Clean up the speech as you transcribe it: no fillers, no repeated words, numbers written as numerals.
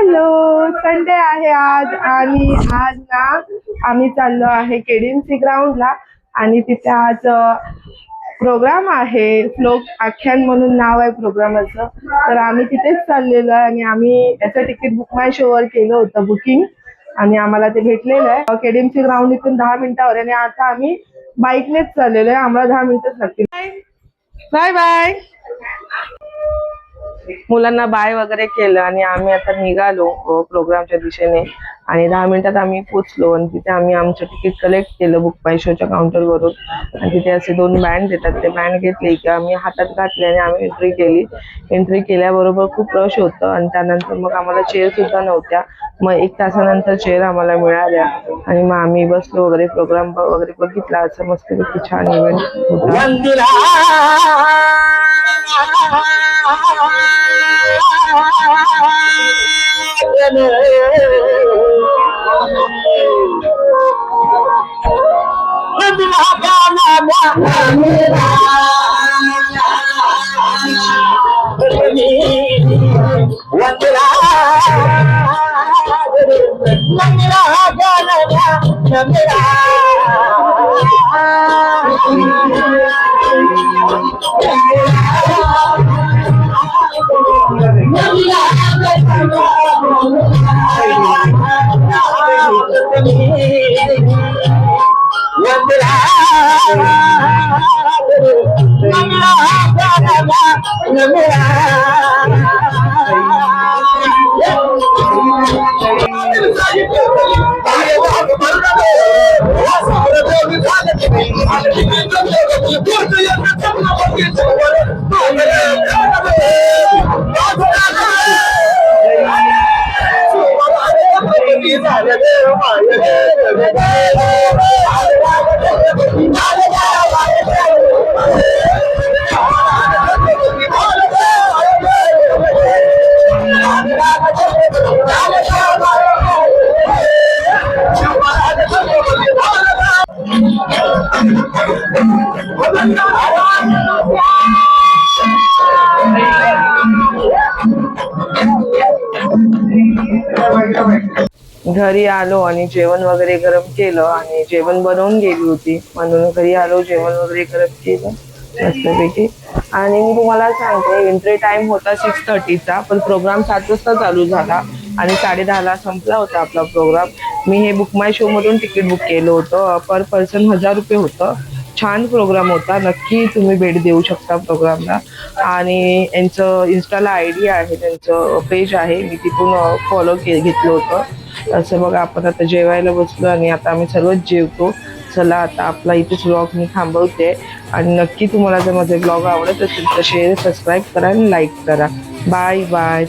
Hello, Sunday आहे आज आणि आज ना आम्ही चाललो आहे केडीएमसी ग्राउंडला आणि तिथे आज प्रोग्राम आहे. फ्लोक आख्यान म्हणून नाव आहे प्रोग्रामाचं. तर आम्ही तिथेच चाललेलो आहे आणि आम्ही याचं तिकीट बुक माय शो वर केलं होतं बुकिंग आणि आम्हाला ते भेटलेलं आहे. केडीएमसी ग्राउंड इथून 10 मिनिटावर आणि आता आम्ही बाईकनेच चाललेलो आहे. आम्हाला 10 मिनिटच लागतील. Bye bye. मुलांना बाय वगैरे केलं आणि आम्ही आता निघालो प्रोग्रामच्या दिशेने आणि 10 मिनिटात आम्ही पोचलो आणि तिथे आम्ही आमचं तिकीट कलेक्ट केलं बुक माय शोच्या काउंटरवरून आणि तिथे असे 2 बँड देतात. ते बँड घेतले की आम्ही हातात घातले आणि आम्ही एंट्री केली. एंट्री केल्याबरोबर खूप रश होतं आणि त्यानंतर मग आम्हाला चेअर सुद्धा नव्हत्या. मग 1 तासानंतर चेअर आम्हाला मिळाल्या आणि मग आम्ही बसलो वगैरे प्रोग्राम वगैरे बघितला. असं मस्तपैकी छान इव्हेंट होता. घरी आलो आणि जेवण वगैरे गरम केलं आणि जेवण बनवून गेली होती म्हणून घरी आलो, जेवण वगैरे गरम केलं मस्तपैकी. आणि मी तुम्हाला सांगते एंट्री टाइम होता 6:30चा पण प्रोग्राम 7 वाजता चालू झाला आणि 10:30ला संपला होता आपला प्रोग्राम. मी हे बुक माय शो मधून तिकीट बुक केलं होतं. पर पर्सन 1000 रुपये होतं. छान प्रोग्राम होता. नक्की तुम्ही भेट देऊ शकता प्रोग्रामला. आणि यांचं इन्स्टाला ID आहे, त्यांचं पेज आहे, मी तिथून फॉलो घेतलं होतं. असं बघा आपण आता जेवायला बसलो आणि आता आम्ही सर्वच जेवतो. चला आता आपला इथेच व्लॉग मी थांबवते आणि नक्की तुम्हाला जर माझे व्लॉग आवडत असेल तर शेअर, सबस्क्राईब करा आणि लाईक करा. Bye bye.